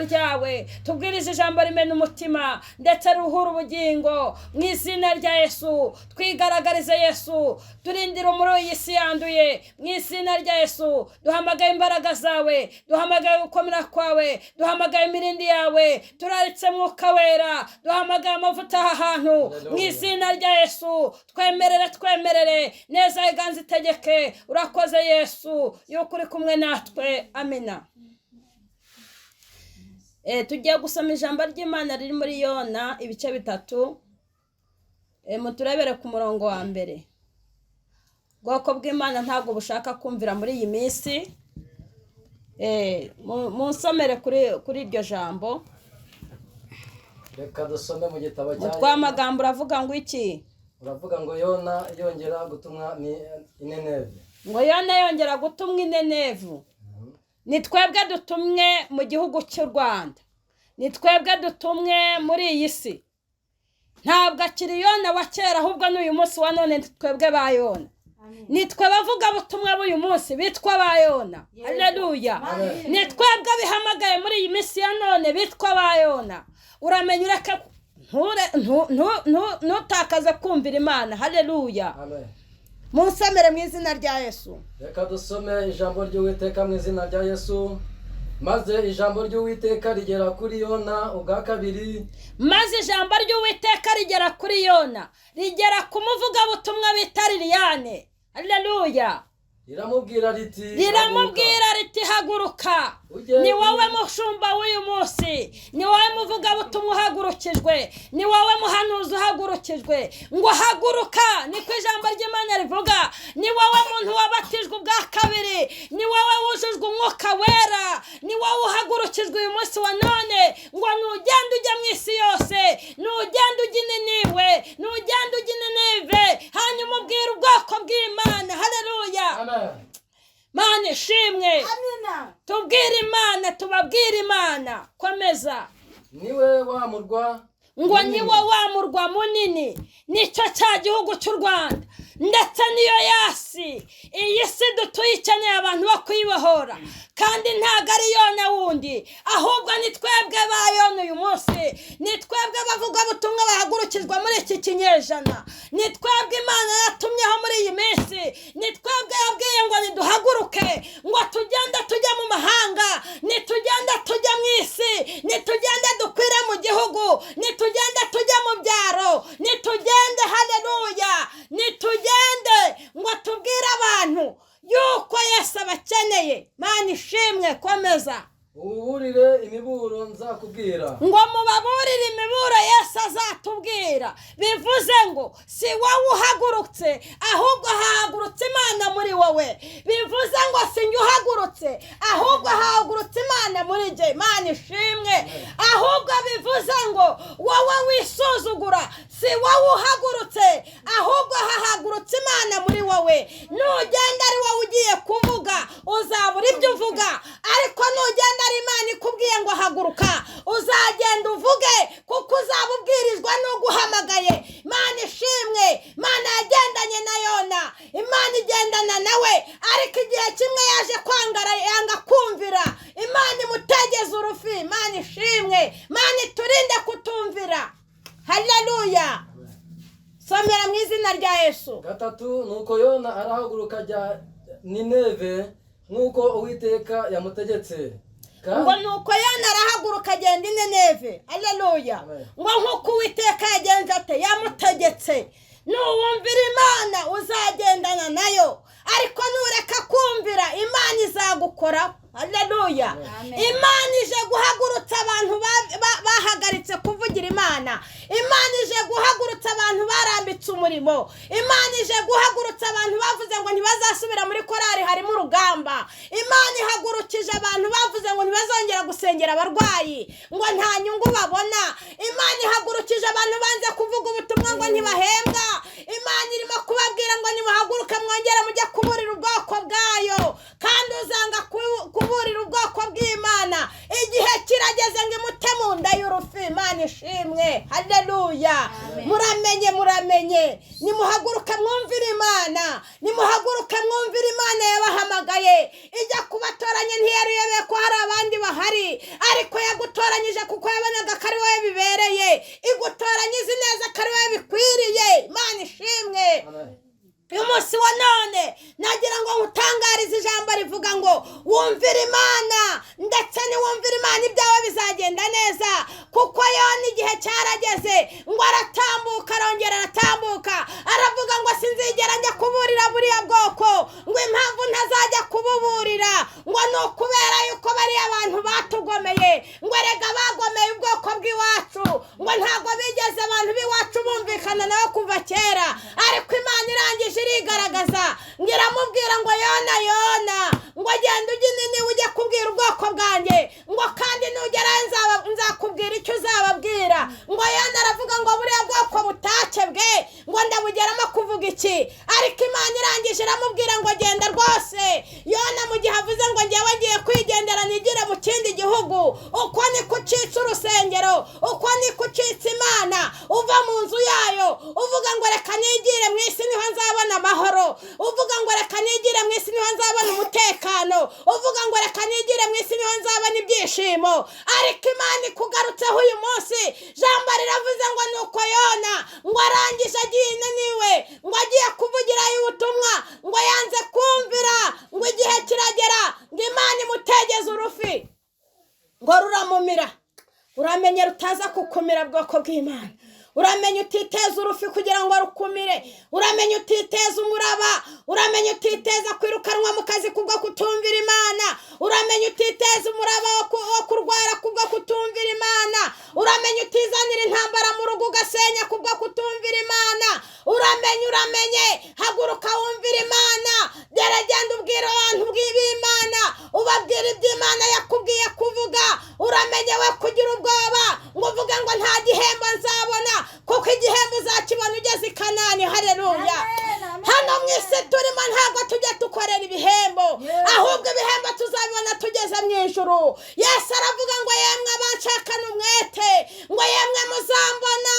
ryawe, tubwirize ijambo rimena umutima ndetse ruhura ubugingo mu izina rya Yesu. Twigaragarize Yesu, turindire muri iyi si yanduye mu izina rya Yesu. Duhamagaye imbaraga zawe, duhamagaye gukomera kwawe, duhamagaye imirindi yawe, turaritse Mwuka Wera, duhamagaye amavuta aha hantu mu izina rya Yesu. Twemerere neza iganza itegeke. Urakoze Yesu yuko uri kumwe natwe. Amina. Tugiye gusoma ijambo ry'Imana riri muri Yona ibice 3. Muturebere ku murongo wa mbere. Bwoko bw'Imana ntabwo bushaka kumvira muri iyi minsi. Munsomere kuri iryo jambo. Reka dusome mu gitabo cya Twamagambo uravuga ngo iki? Uravuga ngo Yona yongera gutumwa Nineve. Ngo Yona yongera gutumwa Nineve. Ni twebwe dutumwe mu gihugu cy'u Rwanda. Ni twebwe dutumwe muri iyi si. Ntabwo akiri Yona wa kera, ahubwo n'uyu munsi wa none twebwe ba Yona. Ni twe bavuga butumwa b'uyu munsi bitwa ba Yona. Haleluya. Ni twebwe bihamagaye muri iyi minsi ya none bitwa ba Yona. Uramenye ureke ntutakaze kumvira Imana. Haleluya. Amen. Munsomere mu izina rya Yesu. Reka dusome ijambo ry'Uwiteka mu izina rya Yesu. Maze ijambo ry'Uwiteka rigera kuri Yona ubwa kabiri. Maze ijambo ry'Uwiteka rigera kuri Yona, rigera ku muvugabutumwa bita Liliane. Haleluya. Riramubwira riti haguruka. Ni wowe mushumba w'uyu munsi, ni wowe muvugabutumwa uhagurukijwe, ni wowe muhanuzi uhagurukijwe. Ngo haguruka, niko ijambo ry'Imana rivuga. Ni wowe muntu wabatijwe ubwa kabiri, ni wowe wujujwe Umwuka Wera, ni wowe uhagurukijwe uyu munsi wa none. Ngo nugende ujya mu isi yose, nugende ujya Ninive, nugende ujya Ninive, hanyuma ubwire ubwoko bw'Imana. Haleluya. Amen. Mana ishimwe. Amina. Tubwire Imana, tubabwire Imana. Komeza. Niwe wa murwa. Ngo niwe wa murwa munini, nicyo cya gihugu cy'u Rwanda ndetse niyo yasi. Iyi si dutuye ikeneye abantu bo kuyibohora, kandi ntago ari Yona wundi, ahubwo ni twebwe ba Yona uyu munsi. Ni twebwe bavuga butumwa bahagurukizwa muri iki kinyejana. Ni twebwe Imana yatumyeho muri iyi minsi. Ni twebwe yabwiye ngo niduhaguruke, ngo tugende tujya mu mahanga, nitugende tujya mu isi, nitugende dukwire mu gihugu, nitugende tujya mu byaro, nitugende. Haleluya. Nitugende ngo tubwire abantu yuko Yesu abakeneye. Mana ishimwe. Komeza. Uburire imiburo nzakubwira. Ngo mubaburire imiburo Yesu azatubwira. Bivuze ngo si wowe uhagurutse, ahubwo hahagurutse Imana muri wowe. Bivuze ngo si njye uhagurutse, ahubwo hahagurutse Imana muri jye. Mana ishimwe. Ahubwo bivuze ngo wowe wisuzugura, si wowe uhagurutse, ahubwo hahagurutse Imana muri wowe. Nugenda ari wowe ugiye kuvuga, uzabura ibyo uvuga, ariko nugenda ari Imana ikubwiye ngo haguruka, uzagenda uvuge, kuko uzaba ubwirizwa n'uguhamagaye. Imana ishimwe. Imana yagendanye na Yona, Imana igendana nawe, ariko igihe kimwe yaje kwangara, yanga kumvira. Imana imutegeza urufi. Imana ishimwe. Imana iturinde kutumvira. Haleluya. Somera mu izina rya Yesu. Gatatu, nuko Yona arahaguruka ajya Nineve nk'uko Uwiteka yamutegetse. Ngo nuko Yona arahaguruka agenda Nineve. Haleluya. Ngo nk'uko Uwiteka yagenze ate, yamutegetse. Nuwumvira Imana uzagendana nayo, ariko nureka kumvira Imana izagukora. Haleluya. Imana ije guhagurutsa abantu bahagaritse kuvugira Imana. Imana ije guhagurutsa abantu barambitse umurimo. Imana ije guhagurutsa abantu bavuze ngo ntibazasubira muri korari harimo urugamba. Imana ihagurukije abantu bavuze ngo ntibazongera gusengera abarwayi, ngo nta nyungu babona. Imana ihagurukije abantu banze kuvuga ubutumwa ngo ntibahembwa. Imana irimo kubabwira ngo nimuhaguruke mwongere mujye kuburira ubwoko bwayo, kandi uzanga kuburira ubwoko bw'Imana, igihe kirageze ngo imute mu mu nda y'urufi. Imana ishimwe, haleluya. Muramenye nimuhaguruka mwumvire Imana, nimuhaguruka mwumvire Imana yabahamagaye. Ijya kubatoranya ntiyari yabeye ko hari abandi bahari, ariko yagutoranyije kuko yabonaga ko ari wowe bibereye. Igutoranya izi neza ko ari wowe bikwiriye. Imana ishimwe. Uyu munsi wa none nagira ngo nkutangarize ijambo rivuga ngo wumvire Imana, ndetse niwumvire Imana ibyawe bizagenda neza. Kuko Yona igihe cyarageze ngo aratambuka, arongera aratambuka, aravuga ngo sinzigera njya kuburira buriya bwoko, ngo impamvu ntazajya kububurira ngo ni ukubera yuko bariya abantu batugomeye, ngo erega bagomeye ubwoko bw'iwacu, ngo ntabwo bigeze abantu b'iwacu bumvikana nawe kuva kera. Ariko Imana irangije irigaragaza ngo iramubwira ngo Yona ngo genda ujye nini ujye kubwira ubwoko bwanjye, ngo kandi nugerayo nzakubwira icyo uzababwira. Ngo Yona aravuga ngo buriya bwoko butakebwe ngo ndabugeramo kuvuga iki? Ariko Imana irangije iramubwira ngo genda rwose. Yona mu gihe avuze ngo njyewe ngiye kwigendera nigire mu kindi gihugu, uko ni kucitsa urusengero, uko ni kucitsa Imana, uva mu nzu yayo uvuga ngo reka nigire mu isi niho nzabona amahoro, uvuga ngo reka nigire mu isi niho nzabona umutekano, uvuga ngo reka nigire mu isi niho nzabona ibyishimo. Ariko Imana ikugarutseho uyu munsi, jambo riravuze ngo nuko Yona ngo arangije agiye inaniwe, ngo agiye kuvugirayo ubutumwa, ngo yanze kumvira, ngo igihe kiragera ngo Imana imutegeze urufi ngo ruramumira. Uramenye rutaza kukumira bwoko bw'Imana. Uramenye utiteza urufi kugira ngo rukumire. Uramenye utiteza umuraba. Uramenye utiteza kwirukanwa mu kazi kubwo kutumvira Imana. Uramenye utiteza umuraba wo kurwara kubwo kutumvira Imana. Uramenye utizanira intambara mu rugo ugasenya kubwo kutumvira Imana. Uramenye haguruka wumvira Imana. Geragenda ubwira abantu bw'Imana, ubabwira ibyo Imana yakubwiye kuvuga. Uramenye we kugira ubwoba ngo uvuge ngo nta gihembo nzabona, kuko igihembo uzakibona ugeze i Kanani. Haleluya. Hano mu isi turimo ntabwo tujya dukorera ibihembo, ahubwo ibihembo tuzabibona tugeze mu ijuru. Yesu aravuga ngo yemwe abanshakana umwete, ngo yemwe muzambona.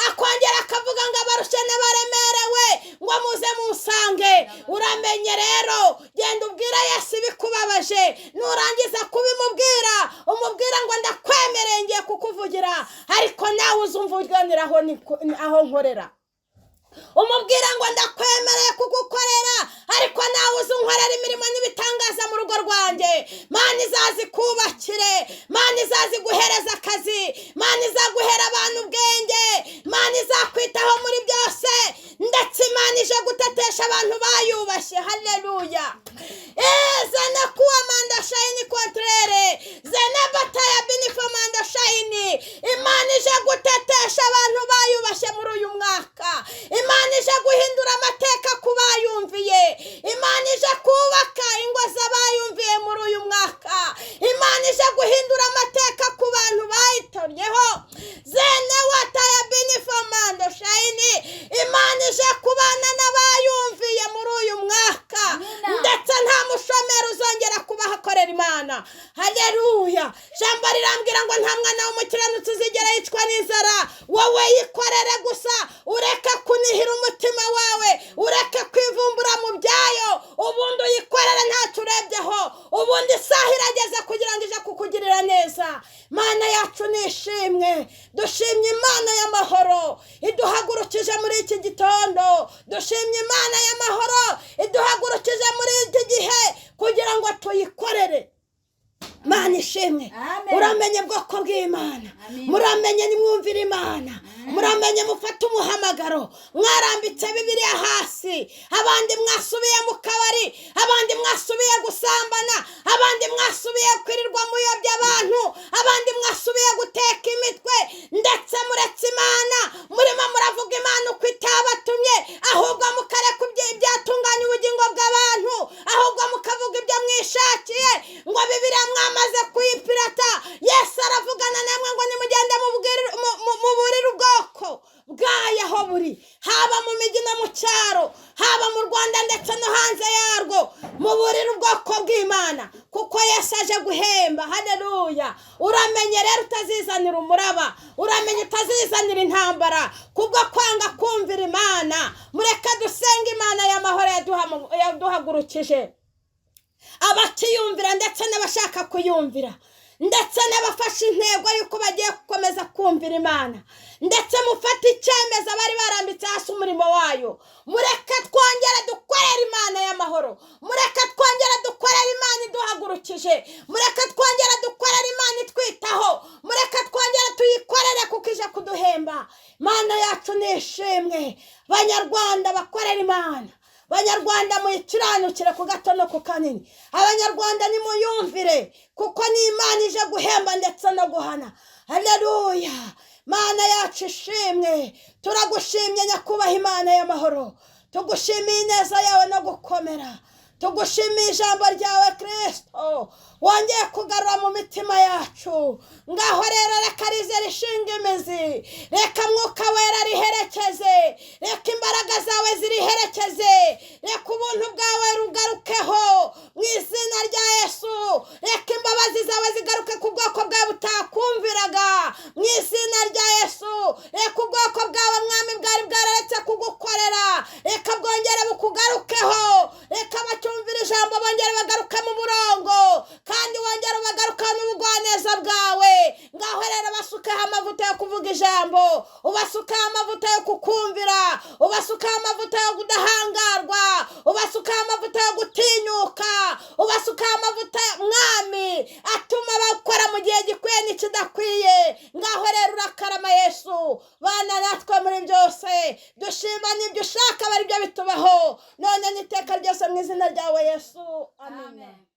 Akongera akavuga ngo abarushe n'abaremerewe ngo muze musange. Uramenye rero, genda ubwira Yesu ibikubabaje. Nurangiza kubimubwira, umubwira ngo ndakwemereye ngiye kukuvugira, ariko nawe uzumvuganira aho nkorera. Umubwira ngo ndakwemereye kugukorera, ariko nawe uzunkorera imirimo n'ibitangaza mu rugo rwanjye. Mana izazi kubakire, Mana izazi guhereza akazi, Mana izaguhera abantu ubwenge, Mana izakwitaho muri byose, ndetse Imana ije gutetesha abantu bayubashye. Haleluya. Zene kuwa manda shayini kontrere, zene bataya binifo manda shayini. Imana ije gutetesha abantu bayubashye muri uyu mwaka. Imana ije guhindura amateka ku bayumviye. Imana ije kubaka ingo z'abayumviye muri uyu mwaka. Imana ije guhindura amateka ku bantu bayitoryeho. Zene wataya binifo manda shayini. Imana ije kubana n'abayumviye muri uyu mwaka, ndetse nta mushomeri uzongera kubahakorera Imana. Haleluya. Jambo rirambwira ngo nta mwana w'umukiranutsi uzigera yicwa n'inzara. Wowe yikorere gusa, ureke kunihira umutima wawe, ureke kwivumbura mu byayo, ubundi uyikorere ntacyo urebyeho. Ubundi isaha irageze kugira ngo ije kukugirira neza. Mana yacu nishimwe, dushimye Imana y'amahoro iduhagurukije muri iki gitondo. Dushimye Imana y'amahoro iduhagurukije muri iki gihe kugira ngo tuyikorere. Mana ishimwe. Uramenye bwoko bw'Imana, muramenye nimwumvira Imana, muramenye mufata umuhamagaro. Mwarambitse Bibiliya hasi, abandi mwasubiye mu kabari, abandi mwasubiye gusambana, abandi mwasubiye kwirirwa muyobya abantu, abandi mwasubiye guteka imitwe, ndetse muretse Imana. Murimo muravuga Imana uko itabatumye, ahubwo mukareka ibyatunganya ubugingo bw'abantu, ahubwo mukavuga ibyo mwishakiye. Ngo Bibiliya mwamaze kuyipirata. Yesu aravugana namwe ngo nimugende muburire ubwoko bwayo aho buri, haba mu migi no mu cyaro, haba mu Rwanda ndetse no hanze yarwo. Muburire ubwoko bw'Imana kuko Yesu aje guhemba. Haleluya. Uramenye rero rero utazizanira umuraba, uramenye utazizanira intambara kubwo kwanga kumvira Imana. Mureke dusenga Imana y'amahoro yaduhagurukije abakiyumvira ndetse n'abashaka kuyumvira, ndetse n'abafashe intego y'uko bagiye gukomeza kumvira Imana, ndetse mufate icyemezo abari barambitse hasi umurimo wayo. Mureke twongere dukorere Imana y'amahoro, mureke twongere dukorere Imana iduhagurukije, mureke twongere dukorere Imana itwitaho, mureke twongere tuyikorere kuko ije kuduhemba. Imana yacu nishimwe. Banyarwanda bakorera Imana, Banyarwanda muyikiranukire ku gato no ku kanini. Abanyarwanda nimuyumvire kuko ni Imana ije guhemba ndetse no guhana. Haleluya. Mana yacu ishimwe. Turagushimye nyakubahwa Imana y'amahoro, tugushimiye ineza yawe no gukomera, tugushimiye ijambo ryawe Kristo wongeye kugarura mu mitima yacu. Ngaho rero reka rize rishinga imizi, reka Mwuka Wera riherekeze, reka imbaraga zawe ziriherekeze, reka ubuntu bwawe rugarukeho mu izina rya Yesu. Reka imbabazi zawe zigaruke ku bwoko bwawe butakumviraga mu izina rya Yesu. Reka ubwoko bwawe Mwami bwari bwararetse kugukorera, reka bwongere bukugarukeho, reka bacyumvira ijambo bongere bagaruke mu murongo, kandi wongere ubagaruka n'ubugwaneza bwawe. Ngaho rero basukeho amavuta yo kuvuga ijambo, ubasukeho amavuta yo kukumvira, ubasukeho amavuta yo kudahangarwa, ubasukeho amavuta yo gutinyuka, ubasukeho amavuta Mwami atuma bakora mu gihe gikwiye n'ikidakwiye. Ngaho rero urakarama Yesu, bana natwe muri byose, dushima n'ibyo ushaka bari byo bitubaho none n'iteka ryose mu izina ryawe Yesu. Amen.